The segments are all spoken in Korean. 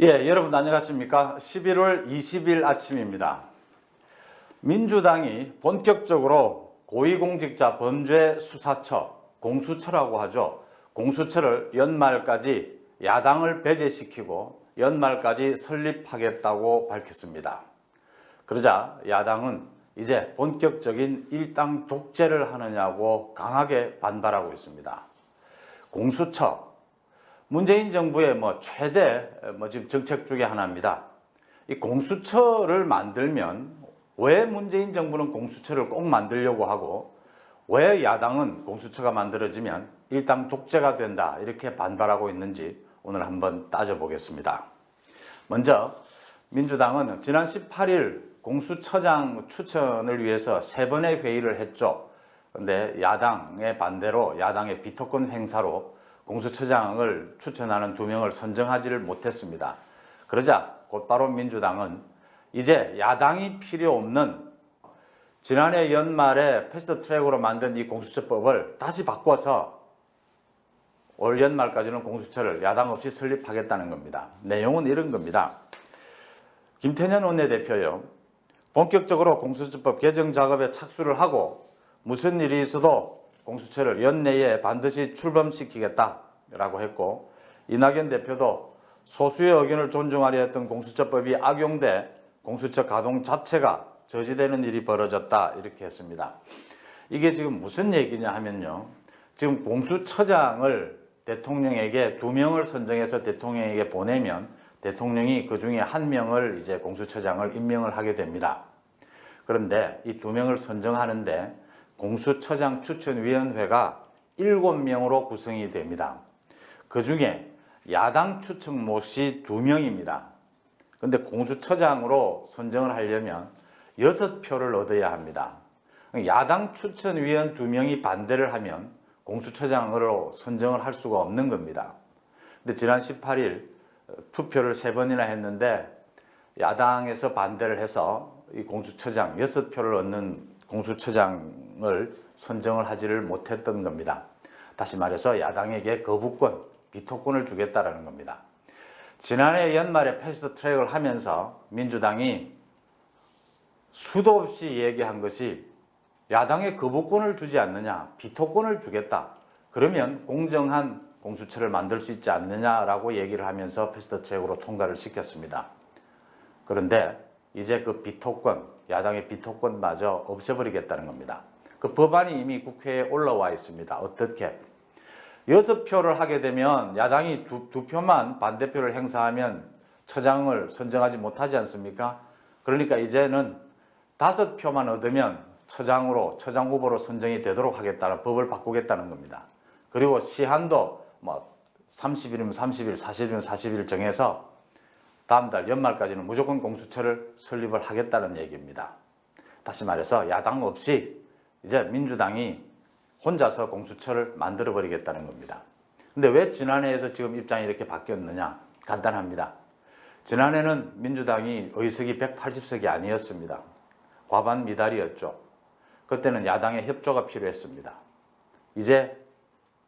예, 여러분 안녕하십니까? 11월 20일 아침입니다. 민주당이 본격적으로 고위공직자 범죄수사처, 공수처라고 하죠. 공수처를 연말까지 야당을 배제시키고 연말까지 설립하겠다고 밝혔습니다. 그러자 야당은 이제 본격적인 일당 독재를 하느냐고 강하게 반발하고 있습니다. 공수처, 문재인 정부의 최대 지금 정책 중에 하나입니다. 이 공수처를 만들면 왜 문재인 정부는 공수처를 꼭 만들려고 하고 왜 야당은 공수처가 만들어지면 일당 독재가 된다 이렇게 반발하고 있는지 오늘 한번 따져보겠습니다. 먼저 민주당은 지난 18일 공수처장 추천을 위해서 3번의 회의를 했죠. 그런데 야당의 반대로 야당의 비토권 행사로 공수처장을 추천하는 2명을 선정하지를 못했습니다. 그러자 곧바로 민주당은 이제 야당이 필요 없는 지난해 연말에 패스트트랙으로 만든 이 공수처법을 다시 바꿔서 올 연말까지는 공수처를 야당 없이 설립하겠다는 겁니다. 내용은 이런 겁니다. 김태년 원내대표요. 본격적으로 공수처법 개정 작업에 착수를 하고 무슨 일이 있어도 공수처를 연내에 반드시 출범시키겠다라고 했고, 이낙연 대표도 소수의 의견을 존중하려 했던 공수처법이 악용돼 공수처 가동 자체가 저지되는 일이 벌어졌다 이렇게 했습니다. 이게 지금 무슨 얘기냐 하면요, 지금 공수처장을 대통령에게 2명을 선정해서 대통령에게 보내면 대통령이 그 중에 1명을 이제 공수처장을 임명을 하게 됩니다. 그런데 이 2명을 선정하는데 공수처장 추천위원회가 7명으로 구성이 됩니다. 그 중에 야당 추천 몫이 2명입니다. 그런데 공수처장으로 선정을 하려면 6표를 얻어야 합니다. 야당 추천위원 2명이 반대를 하면 공수처장으로 선정을 할 수가 없는 겁니다. 근데 지난 18일 투표를 3번이나 했는데 야당에서 반대를 해서 이 공수처장 6표를 얻는 공수처장을 선정을 하지를 못했던 겁니다. 다시 말해서 야당에게 거부권, 비토권을 주겠다라는 겁니다. 지난해 연말에 패스트트랙을 하면서 민주당이 수도 없이 얘기한 것이 야당에 거부권을 주지 않느냐, 비토권을 주겠다. 그러면 공정한 공수처를 만들 수 있지 않느냐라고 얘기를 하면서 패스트트랙으로 통과를 시켰습니다. 그런데 이제 그 비토권, 야당의 비토권마저 없애버리겠다는 겁니다. 그 법안이 이미 국회에 올라와 있습니다. 어떻게? 6표를 하게 되면 야당이 두 표만 반대표를 행사하면 처장을 선정하지 못하지 않습니까? 그러니까 이제는 5표만 얻으면 처장 후보로 선정이 되도록 하겠다는 법을 바꾸겠다는 겁니다. 그리고 시한도 30일이면 30일, 40일이면 40일 정해서 다음 달 연말까지는 무조건 공수처를 설립을 하겠다는 얘기입니다. 다시 말해서 야당 없이 이제 민주당이 혼자서 공수처를 만들어 버리겠다는 겁니다. 근데 왜 지난해에서 지금 입장이 이렇게 바뀌었느냐? 간단합니다. 지난해는 민주당이 의석이 180석이 아니었습니다. 과반 미달이었죠. 그때는 야당의 협조가 필요했습니다. 이제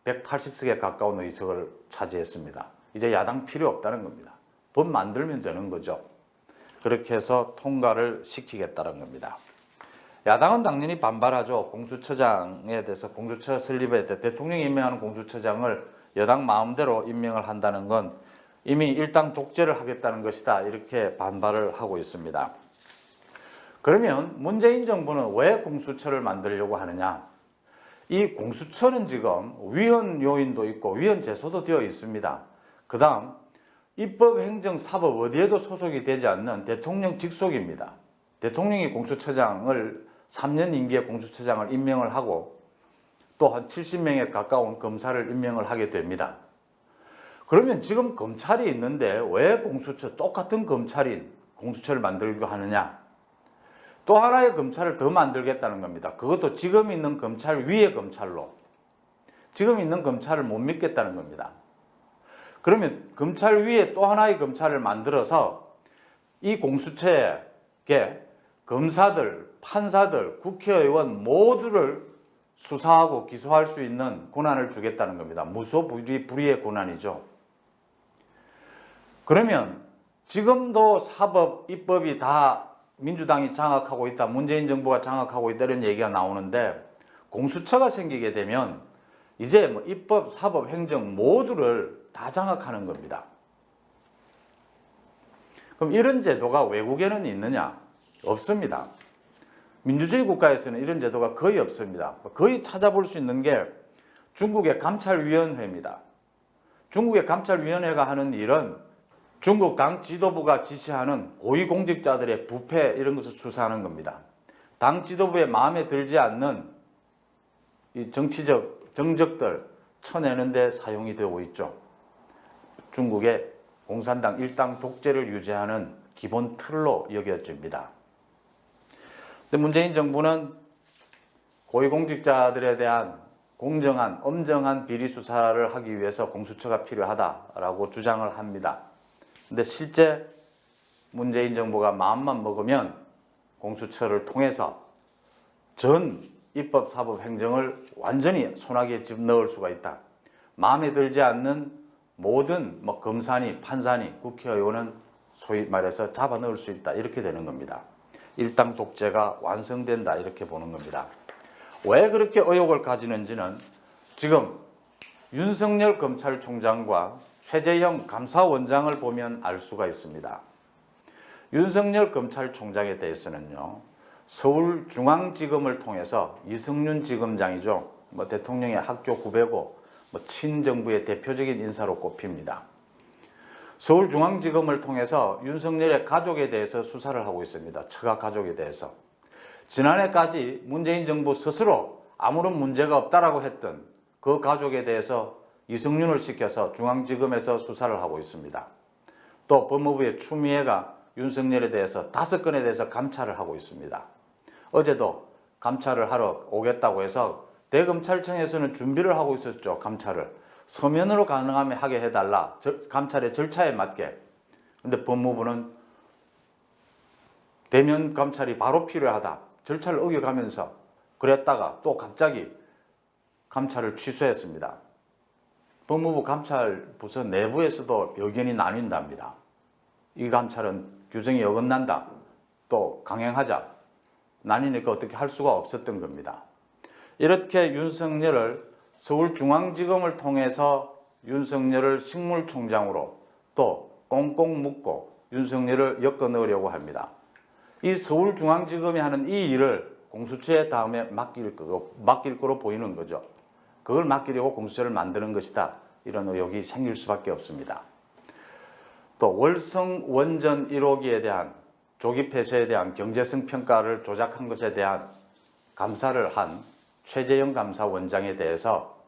180석에 가까운 의석을 차지했습니다. 이제 야당 필요 없다는 겁니다. 법 만들면 되는 거죠. 그렇게 해서 통과를 시키겠다는 겁니다. 야당은 당연히 반발하죠. 공수처장에 대해서, 공수처 설립에 대해 대통령이 임명하는 공수처장을 여당 마음대로 임명을 한다는 건 이미 일당 독재를 하겠다는 것이다 이렇게 반발을 하고 있습니다. 그러면 문재인 정부는 왜 공수처를 만들려고 하느냐? 이 공수처는 지금 위헌 요인도 있고 위헌 제소도 되어 있습니다. 그 다음 입법, 행정, 사법 어디에도 소속이 되지 않는 대통령 직속입니다. 대통령이 공수처장을 3년 임기의 공수처장을 임명을 하고 또 한 70명에 가까운 검사를 임명을 하게 됩니다. 그러면 지금 검찰이 있는데 왜 똑같은 검찰인 공수처를 만들려고 하느냐? 또 하나의 검찰을 더 만들겠다는 겁니다. 그것도 지금 있는 검찰 위의 검찰로. 지금 있는 검찰을 못 믿겠다는 겁니다. 그러면 검찰 위에 또 하나의 검찰을 만들어서 이 공수처에 검사들, 판사들, 국회의원 모두를 수사하고 기소할 수 있는 권한을 주겠다는 겁니다. 무소불위의 권한이죠. 그러면 지금도 사법, 입법이 다 민주당이 장악하고 있다, 문재인 정부가 장악하고 있다 이런 얘기가 나오는데 공수처가 생기게 되면 이제 뭐 입법, 사법, 행정 모두를 다 장악하는 겁니다. 그럼 이런 제도가 외국에는 있느냐? 없습니다. 민주주의 국가에서는 이런 제도가 거의 없습니다. 거의 찾아볼 수 있는 게 중국의 감찰위원회입니다. 중국의 감찰위원회가 하는 일은 중국 당 지도부가 지시하는 고위공직자들의 부패 이런 것을 수사하는 겁니다. 당 지도부의 마음에 들지 않는 이 정치적 정적들 쳐내는 데 사용이 되고 있죠. 중국의 공산당 일당 독재를 유지하는 기본 틀로 여겨집니다. 근데 문재인 정부는 고위공직자들에 대한 공정한, 엄정한 비리 수사를 하기 위해서 공수처가 필요하다라고 주장을 합니다. 근데 실제 문재인 정부가 마음만 먹으면 공수처를 통해서 전 입법, 사법, 행정을 완전히 손아귀에 집넣을 수가 있다. 마음에 들지 않는 모든 검사니, 판사니, 국회의원은 소위 말해서 잡아넣을 수 있다. 이렇게 되는 겁니다. 일당 독재가 완성된다. 이렇게 보는 겁니다. 왜 그렇게 의혹을 가지는지는 지금 윤석열 검찰총장과 최재형 감사원장을 보면 알 수가 있습니다. 윤석열 검찰총장에 대해서는요, 서울중앙지검을 통해서 이승윤 지검장이죠. 대통령의 학교 후배고 친정부의 대표적인 인사로 꼽힙니다. 서울중앙지검을 통해서 윤석열의 가족에 대해서 수사를 하고 있습니다. 처가 가족에 대해서. 지난해까지 문재인 정부 스스로 아무런 문제가 없다라고 했던 그 가족에 대해서 이승윤을 시켜서 중앙지검에서 수사를 하고 있습니다. 또 법무부의 추미애가 윤석열에 대해서 5건에 대해서 감찰을 하고 있습니다. 어제도 감찰을 하러 오겠다고 해서 대검찰청에서는 준비를 하고 있었죠. 감찰을. 서면으로 가능하면 하게 해달라. 감찰의 절차에 맞게. 근데 법무부는 대면 감찰이 바로 필요하다. 절차를 어겨가면서 그랬다가 또 갑자기 감찰을 취소했습니다. 법무부 감찰부서 내부에서도 의견이 나뉜답니다. 이 감찰은 규정이 어긋난다. 또 강행하자. 나뉘니까 어떻게 할 수가 없었던 겁니다. 이렇게 윤석열을 서울중앙지검을 통해서 윤석열을 식물총장으로 또 꽁꽁 묶고 윤석열을 엮어 넣으려고 합니다. 이 서울중앙지검이 하는 이 일을 공수처에 다음에 맡길 거로 보이는 거죠. 그걸 맡기려고 공수처를 만드는 것이다. 이런 의혹이 생길 수밖에 없습니다. 또 월성 원전 1호기에 대한 조기 폐쇄에 대한 경제성 평가를 조작한 것에 대한 감사를 한 최재형 감사원장에 대해서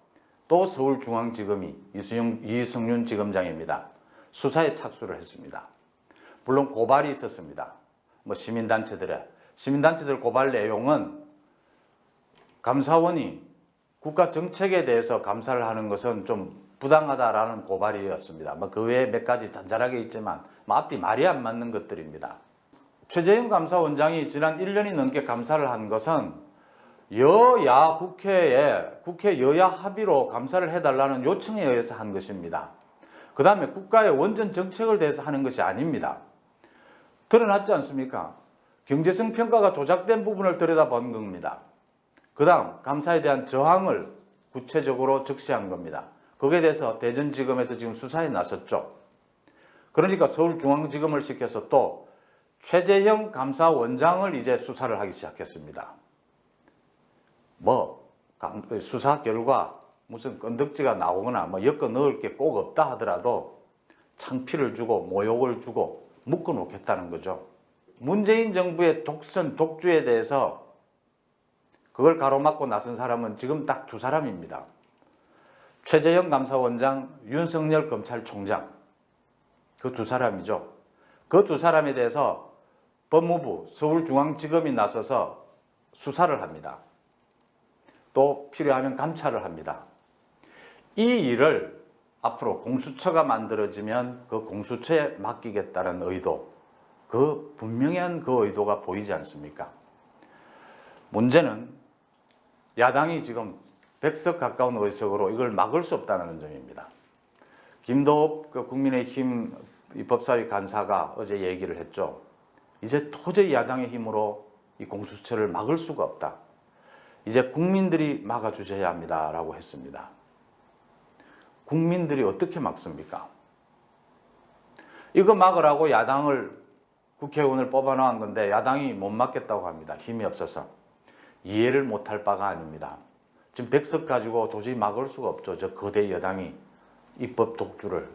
또 서울중앙지검이 이승윤 지검장입니다. 수사에 착수를 했습니다. 물론 고발이 있었습니다. 시민단체들 고발 내용은 감사원이 국가 정책에 대해서 감사를 하는 것은 좀 부당하다라는 고발이었습니다. 그 외에 몇 가지 잔잔하게 있지만 앞뒤 말이 안 맞는 것들입니다. 최재형 감사원장이 지난 1년이 넘게 감사를 한 것은 여야 국회 여야 합의로 감사를 해달라는 요청에 의해서 한 것입니다. 그 다음에 국가의 원전 정책을 대해서 하는 것이 아닙니다. 드러났지 않습니까? 경제성 평가가 조작된 부분을 들여다본 겁니다. 그 다음 감사에 대한 저항을 구체적으로 적시한 겁니다. 거기에 대해서 대전지검에서 지금 수사에 나섰죠. 그러니까 서울중앙지검을 시켜서 또 최재형 감사원장을 이제 수사를 하기 시작했습니다. 수사 결과 무슨 건덕지가 나오거나 엮어 넣을 게 꼭 없다 하더라도 창피를 주고 모욕을 주고 묶어 놓겠다는 거죠. 문재인 정부의 독선, 독주에 대해서 그걸 가로막고 나선 사람은 지금 딱 2사람입니다. 최재형 감사원장, 윤석열 검찰총장. 그 2사람이죠. 그 2사람에 대해서 법무부, 서울중앙지검이 나서서 수사를 합니다. 또 필요하면 감찰을 합니다. 이 일을 앞으로 공수처가 만들어지면 그 공수처에 맡기겠다는 의도, 그 분명한 그 의도가 보이지 않습니까? 문제는 야당이 지금 100석 가까운 의석으로 이걸 막을 수 없다는 점입니다. 김도읍 국민의힘 이 법사위 간사가 어제 얘기를 했죠. 이제 도저히 야당의 힘으로 이 공수처를 막을 수가 없다. 이제 국민들이 막아주셔야 합니다라고 했습니다. 국민들이 어떻게 막습니까? 이거 막으라고 국회의원을 뽑아놓은 건데 야당이 못 막겠다고 합니다. 힘이 없어서. 이해를 못할 바가 아닙니다. 지금 100석 가지고 도저히 막을 수가 없죠. 저 거대 여당이 입법 독주를.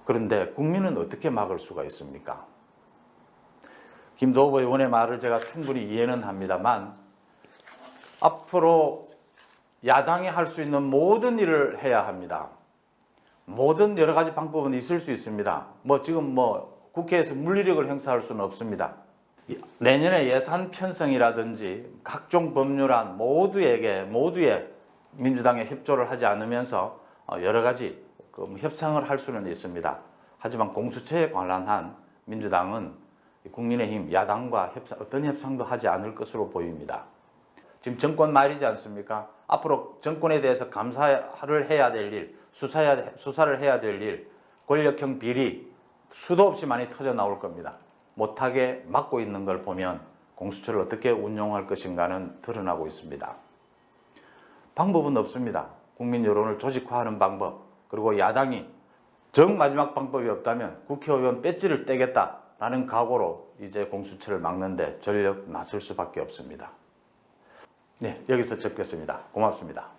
그런데 국민은 어떻게 막을 수가 있습니까? 김도읍 의원의 말을 제가 충분히 이해는 합니다만 앞으로 야당이 할 수 있는 모든 일을 해야 합니다. 모든 여러 가지 방법은 있을 수 있습니다. 지금 국회에서 물리력을 행사할 수는 없습니다. 내년에 예산 편성이라든지 각종 법률안 모두의 민주당의 협조를 하지 않으면서 여러 가지 협상을 할 수는 있습니다. 하지만 공수처에 관한 민주당은 국민의힘 야당과 어떤 협상도 하지 않을 것으로 보입니다. 지금 정권 말이지 않습니까? 앞으로 정권에 대해서 감사를 해야 될 일, 수사를 해야 될 일, 권력형 비리 수도 없이 많이 터져 나올 겁니다. 못하게 막고 있는 걸 보면 공수처를 어떻게 운용할 것인가는 드러나고 있습니다. 방법은 없습니다. 국민 여론을 조직화하는 방법, 그리고 야당이 마지막 방법이 없다면 국회의원 배지를 떼겠다라는 각오로 이제 공수처를 막는데 전력 나설 수밖에 없습니다. 네, 여기서 접겠습니다. 고맙습니다.